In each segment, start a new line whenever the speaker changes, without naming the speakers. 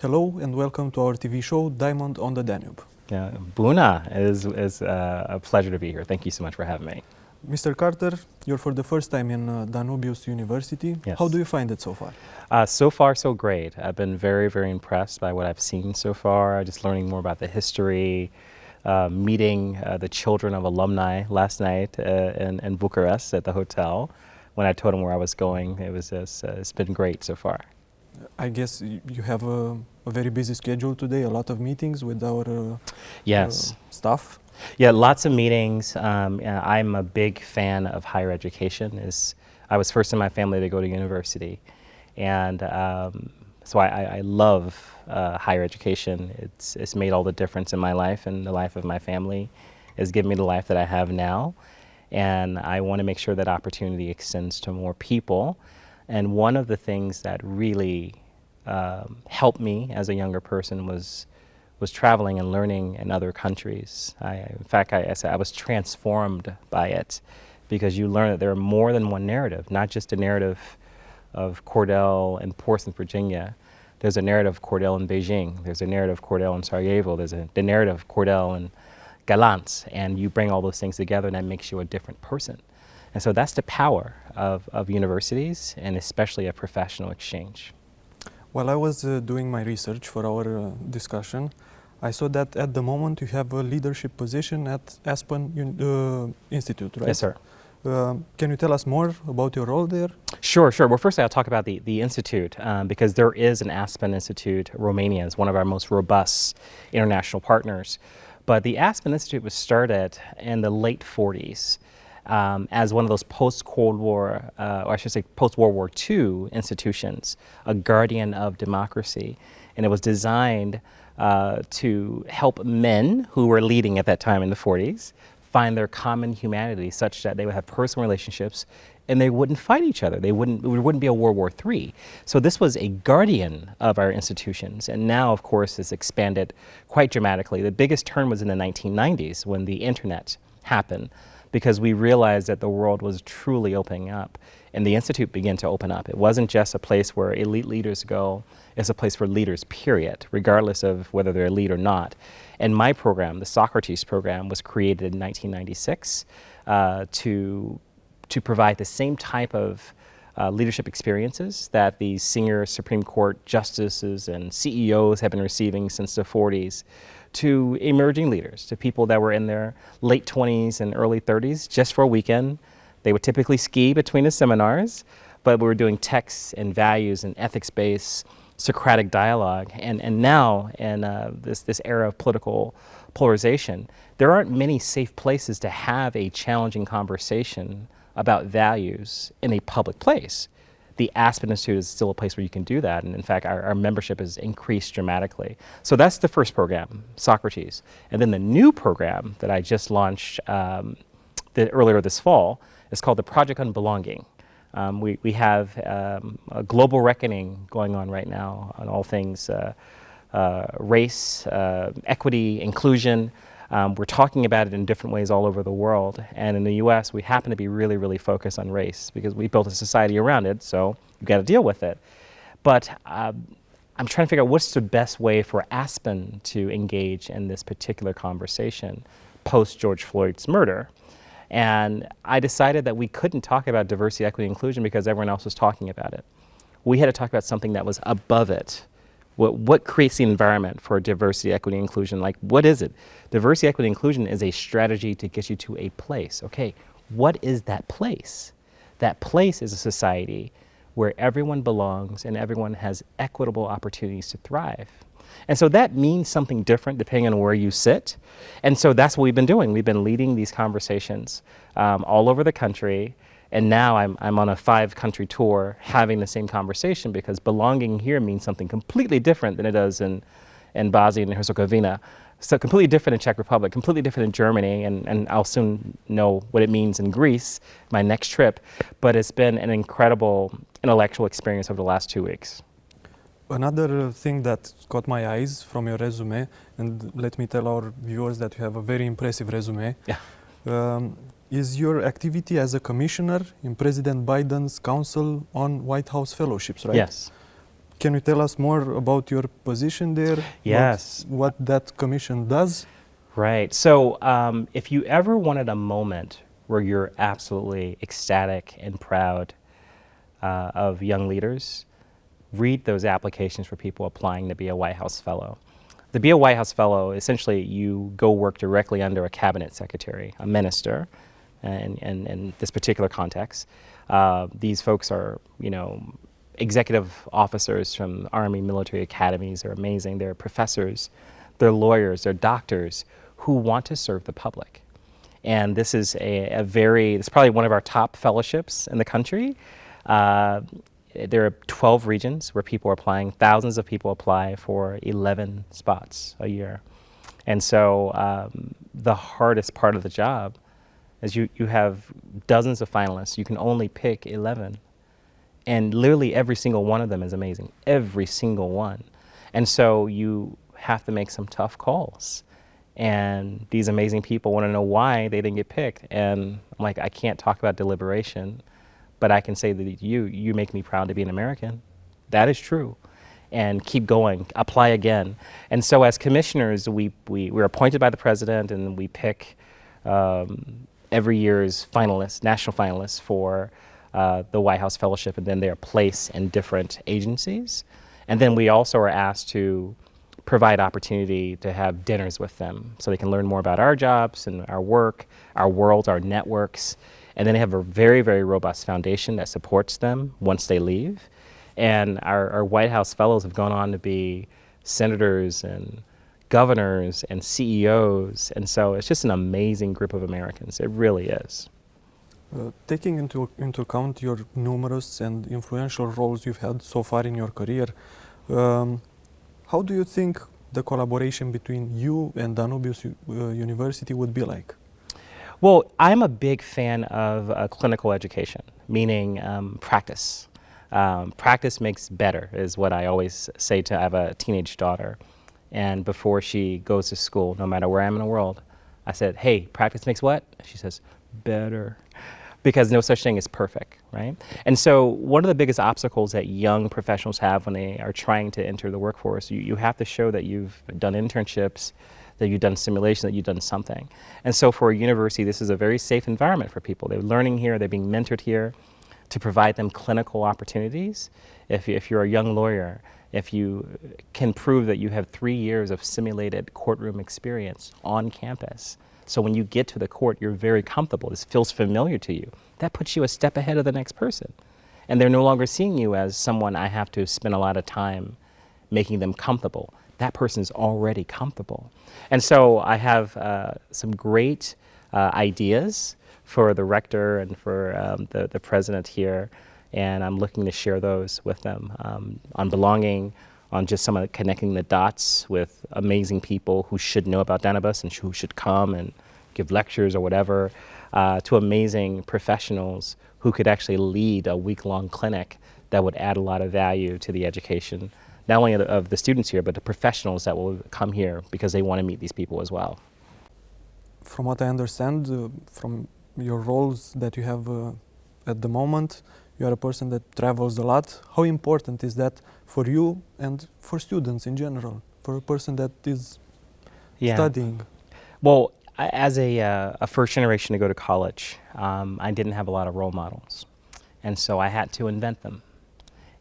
Hello and welcome to our TV show, Diamond on the Danube.
Yeah, Buna, is a pleasure to be here. Thank you so much for having me.
Mr. Carter, you're for the first time in Danubius University.
Yes.
How do you find it so far?
So far, so great. I've been very, very impressed by what I've seen so far. Just learning more about the history, meeting the children of alumni last night in Bucharest at the hotel. When I told them where I was going, it's been great so far.
I guess you have a very busy schedule today, a lot of meetings with our
Yes.
staff.
Yeah, lots of meetings. I'm a big fan of higher education. I was first in my family to go to university. And so I love higher education. It's made all the difference in my life and the life of my family. It's given me the life that I have now. And I want to make sure that opportunity extends to more people. And one of the things that really helped me as a younger person was traveling and learning in other countries. In fact, I was transformed by it, because you learn that there are more than one narrative, not just a narrative of Cordell in Portsmouth, Virginia. There's a narrative of Cordell in Beijing. There's a narrative of Cordell in Sarajevo. There's the narrative of Cordell in Galant. And you bring all those things together and that makes you a different person. And so that's the power of universities, and especially a professional exchange.
While I was doing my research for our discussion, I saw that at the moment you have a leadership position at Aspen Institute, right?
Yes, sir.
Can you tell us more about your role there?
Sure. Well, first I'll talk about the Institute, because there is an Aspen Institute. Romania is one of our most robust international partners. But the Aspen Institute was started in the late 40s as one of those post-Cold War, or I should say post-World War II institutions, a guardian of democracy. And it was designed to help men who were leading at that time in the 40s find their common humanity, such that they would have personal relationships and they wouldn't fight each other. There wouldn't be a World War III. So this was a guardian of our institutions, and now, of course, it's expanded quite dramatically. The biggest turn was in the 1990s when the internet happened, because we realized that the world was truly opening up, and the Institute began to open up. It wasn't just a place where elite leaders go, it's a place for leaders, period, regardless of whether they're elite or not. And my program, the Socrates program, was created in 1996 to provide the same type of leadership experiences that the senior Supreme Court justices and CEOs have been receiving since the 40s, to emerging leaders, to people that were in their late 20s and early 30s, just for a weekend. They would typically ski between the seminars, but we were doing texts and values and ethics-based Socratic dialogue. And now, in this era of political polarization, there aren't many safe places to have a challenging conversation about values in a public place. The Aspen Institute is still a place where you can do that, and in fact our membership has increased dramatically. So that's the first program, Socrates. And then the new program that I just launched earlier this fall is called the Project on Belonging. We have a global reckoning going on right now on all things race, equity, inclusion. We're talking about it in different ways all over the world. And in the US, we happen to be really, really focused on race, because we built a society around it, so you've got to deal with it. But I'm trying to figure out what's the best way for Aspen to engage in this particular conversation post George Floyd's murder. And I decided that we couldn't talk about diversity, equity, inclusion because everyone else was talking about it. We had to talk about something that was above it. What creates the environment for diversity, equity, inclusion? Like, what is it? Diversity, equity, inclusion is a strategy to get you to a place. Okay, what is that place? That place is a society where everyone belongs and everyone has equitable opportunities to thrive. And so that means something different depending on where you sit. And so that's what we've been doing. We've been leading these conversations all over the country. And now I'm on a 5-country tour having the same conversation, because belonging here means something completely different than it does in Bosnia and Herzegovina. So completely different in Czech Republic, completely different in Germany, and I'll soon know what it means in Greece, my next trip. But it's been an incredible intellectual experience over the last 2 weeks.
Another thing that caught my eyes from your resume, and let me tell our viewers that you have a very impressive resume, is your activity as a commissioner in President Biden's Council on White House Fellowships, right?
Yes.
Can you tell us more about your position there?
Yes.
What that commission does?
Right. So if you ever wanted a moment where you're absolutely ecstatic and proud of young leaders, read those applications for people applying to be a White House Fellow. To be a White House Fellow, essentially you go work directly under a cabinet secretary, a minister, in this particular context. These folks are, executive officers from Army military academies. They're amazing. They're professors, they're lawyers, they're doctors who want to serve the public. And this is it's probably one of our top fellowships in the country. There are 12 regions where people are applying. Thousands of people apply for 11 spots a year. And so the hardest part of the job is you have dozens of finalists. You can only pick 11. And literally every single one of them is amazing. Every single one. And so you have to make some tough calls. And these amazing people want to know why they didn't get picked. And I'm like, I can't talk about deliberation, but I can say that you make me proud to be an American. That is true. And keep going, apply again. And so as commissioners, we're appointed by the president, and we pick every year's finalists, national finalists for the White House Fellowship, and then they're placed in different agencies. And then we also are asked to provide opportunity to have dinners with them so they can learn more about our jobs and our work, our worlds, our networks. And then they have a very, very robust foundation that supports them once they leave. And our White House Fellows have gone on to be senators and governors and CEOs. And so it's just an amazing group of Americans. It really is.
Taking into account your numerous and influential roles you've had so far in your career, how do you think the collaboration between you and DANUBE University would be like?
Well, I'm a big fan of clinical education, meaning practice. Practice makes better is what I always say to I have a teenage daughter. And before she goes to school, no matter where I am in the world, I said, hey, practice makes what? She says, better. Because no such thing as perfect, right? And so one of the biggest obstacles that young professionals have when they are trying to enter the workforce, you have to show that you've done internships, that you've done simulation, that you've done something. And so for a university, this is a very safe environment for people. They're learning here, they're being mentored here to provide them clinical opportunities. If you're a young lawyer, if you can prove that you have 3 years of simulated courtroom experience on campus, so when you get to the court, you're very comfortable. This feels familiar to you. That puts you a step ahead of the next person. And they're no longer seeing you as someone I have to spend a lot of time making them comfortable. That person's already comfortable. And so I have some great ideas for the rector and for the president here, and I'm looking to share those with them on belonging, on just some of connecting the dots with amazing people who should know about DANUBE and who should come and give lectures or whatever, to amazing professionals who could actually lead a week-long clinic that would add a lot of value to the education, not only of the students here, but the professionals that will come here because they want to meet these people as well.
From what I understand, from your roles that you have at the moment, you are a person that travels a lot. How important is that for you and for students in general, for a person that is studying?
Well, as a first generation to go to college, I didn't have a lot of role models. And so I had to invent them.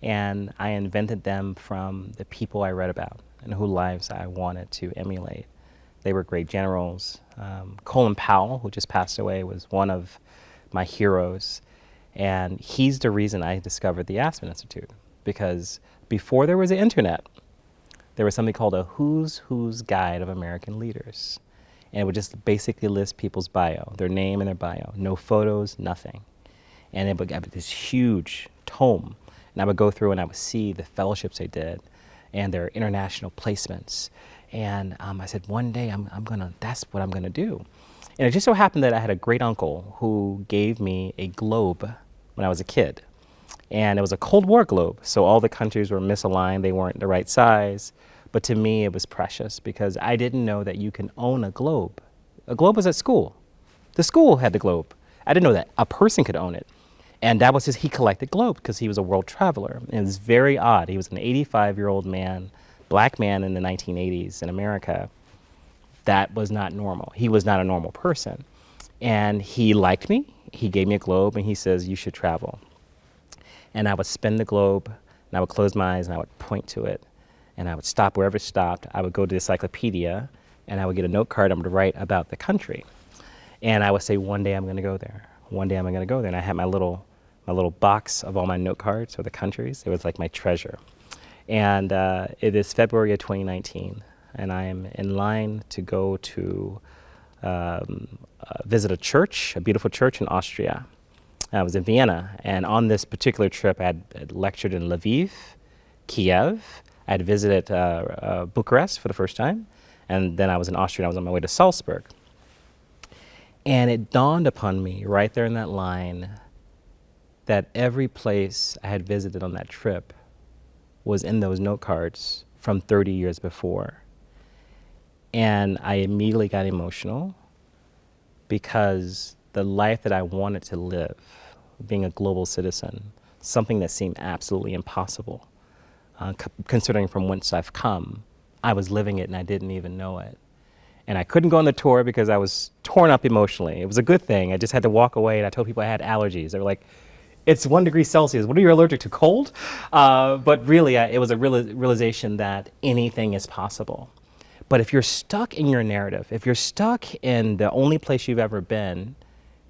And I invented them from the people I read about and whose lives I wanted to emulate. They were great generals. Colin Powell, who just passed away, was one of my heroes. And he's the reason I discovered the Aspen Institute, because before there was the internet, there was something called a Who's Guide of American Leaders. And it would just basically list people's bio, their name and their bio, no photos, nothing. And it would have this huge tome. And I would go through and I would see the fellowships they did and their international placements. And I said, one day that's what I'm gonna do. And it just so happened that I had a great uncle who gave me a globe when I was a kid. And it was a Cold War globe, so all the countries were misaligned, they weren't the right size. But to me, it was precious because I didn't know that you can own a globe. A globe was at school. The school had the globe. I didn't know that a person could own it. And that was he collected globes because he was a world traveler. And it was very odd. He was an 85-year-old man, black man in the 1980s in America. That was not normal. He was not a normal person. And he liked me. He gave me a globe and he says, you should travel. And I would spin the globe and I would close my eyes and I would point to it. And I would stop wherever it stopped. I would go to the encyclopedia and I would get a note card. I would write about the country. And I would say, one day I'm going to go there. One day I'm going to go there. And I had my little box of all my note cards for the countries. It was like my treasure. And it is February of 2019, and I am in line to go to visit a church, a beautiful church in Austria. I was in Vienna, and on this particular trip, I had lectured in Lviv, Kiev. I had visited Bucharest for the first time, and then I was in Austria, and I was on my way to Salzburg. And it dawned upon me right there in that line that every place I had visited on that trip was in those note cards from 30 years before. And I immediately got emotional because the life that I wanted to live, being a global citizen, something that seemed absolutely impossible, considering from whence I've come, I was living it and I didn't even know it. And I couldn't go on the tour because I was torn up emotionally. It was a good thing. I just had to walk away, and I told people I had allergies. They were like, it's 1 degree Celsius. What are you allergic to, cold? But really, it was a realization that anything is possible. But if you're stuck in your narrative, if you're stuck in the only place you've ever been,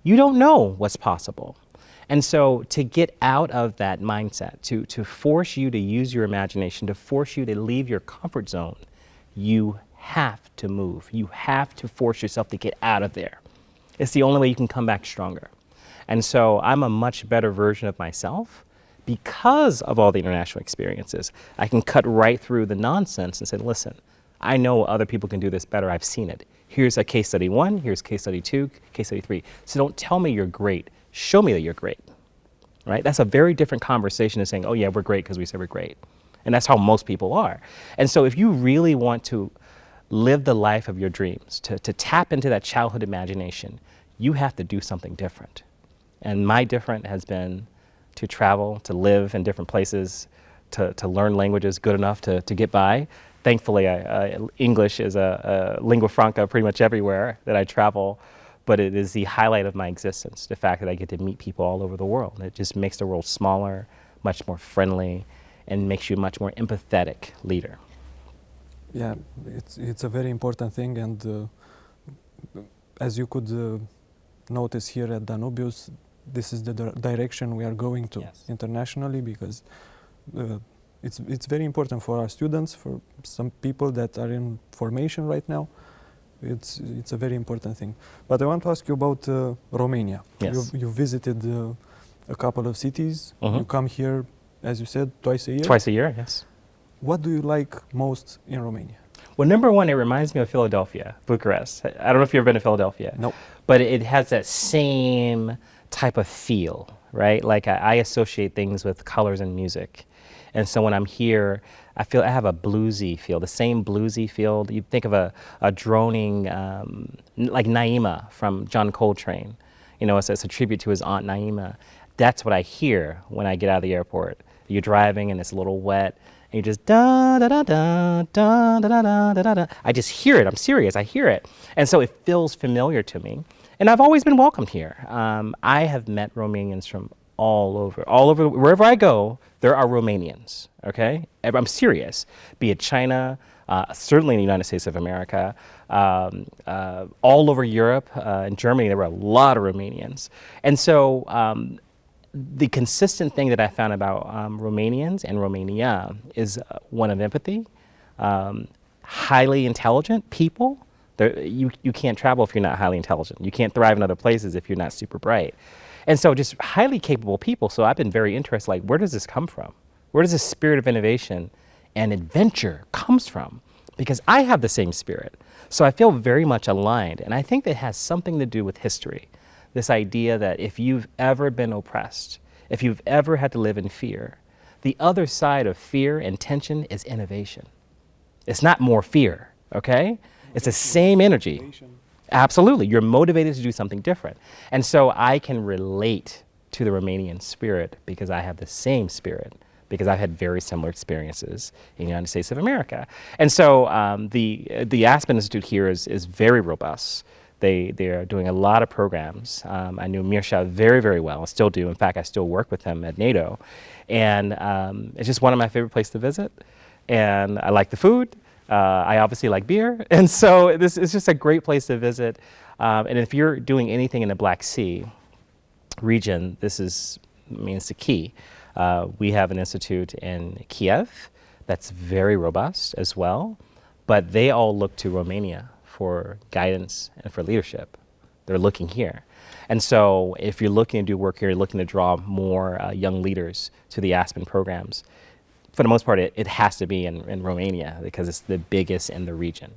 you don't know what's possible. And so to get out of that mindset, to force you to use your imagination, to force you to leave your comfort zone, you have to move. You have to force yourself to get out of there. It's the only way you can come back stronger. And so I'm a much better version of myself because of all the international experiences. I can cut right through the nonsense and say, listen, I know other people can do this better. I've seen it. Here's a case study 1, here's case study 2, case study 3. So don't tell me you're great. Show me that you're great, right? That's a very different conversation than saying, oh yeah, we're great because we said we're great. And that's how most people are. And so if you really want to live the life of your dreams, to tap into that childhood imagination, you have to do something different. And my different has been to travel, to live in different places, to learn languages good enough to get by. Thankfully, English is a lingua franca pretty much everywhere that I travel, but it is the highlight of my existence, the fact that I get to meet people all over the world. It just makes the world smaller, much more friendly, and makes you a much more empathetic leader.
Yeah, it's a very important thing, and as you could notice here at Danubius, this is the direction we are going to internationally, because it's very important for our students, for some people that are in formation right now. It's a very important thing. But I want to ask you about Romania.
Yes.
You visited a couple of cities.
Mm-hmm.
You come here, as you said, twice a year.
Twice a year, yes.
What do you like most in Romania?
Well, number one, it reminds me of Philadelphia, Bucharest. I don't know if you've ever been to Philadelphia.
No.
But it has that same type of feel, right? Like I associate things with colors and music. And so when I'm here, I feel I have a bluesy feel, the same bluesy feel. You think of a droning, like Naima from John Coltrane. You know, it's a tribute to his aunt Naima. That's what I hear when I get out of the airport. You're driving and it's a little wet, and you just da da da da da da da da da. I just hear it. I'm serious. I hear it, and so it feels familiar to me. And I've always been welcomed here. I have met Romanians from all over, wherever I go, there are Romanians, okay? I'm serious, be it China, certainly in the United States of America, all over Europe, in Germany, there were a lot of Romanians. And so the consistent thing that I found about Romanians and Romania is one of empathy, highly intelligent people. You can't travel if you're not highly intelligent. You can't thrive in other places if you're not super bright. And so just highly capable people. So I've been very interested, like, where does this come from? Where does this spirit of innovation and adventure comes from? Because I have the same spirit. So I feel very much aligned. And I think that has something to do with history. This idea that if you've ever been oppressed, if you've ever had to live in fear, the other side of fear and tension is innovation. It's not more fear, okay? It's the same energy. Absolutely. You're motivated to do something different. And so I can relate to the Romanian spirit because I have the same spirit, because I've had very similar experiences in the United States of America. And so the Aspen Institute here is very robust. They are doing a lot of programs. I knew Mircea very, very well. I still do. In fact, I still work with him at NATO. And it's just one of my favorite places to visit. And I like the food. I obviously like beer. And so this is just a great place to visit. And if you're doing anything in the Black Sea region, it's the key. We have an institute in Kiev that's very robust as well, but they all look to Romania for guidance and for leadership. They're looking here. And so if you're looking to do work here, you're looking to draw more young leaders to the Aspen programs, for the most part, it has to be in Romania because it's the biggest in the region.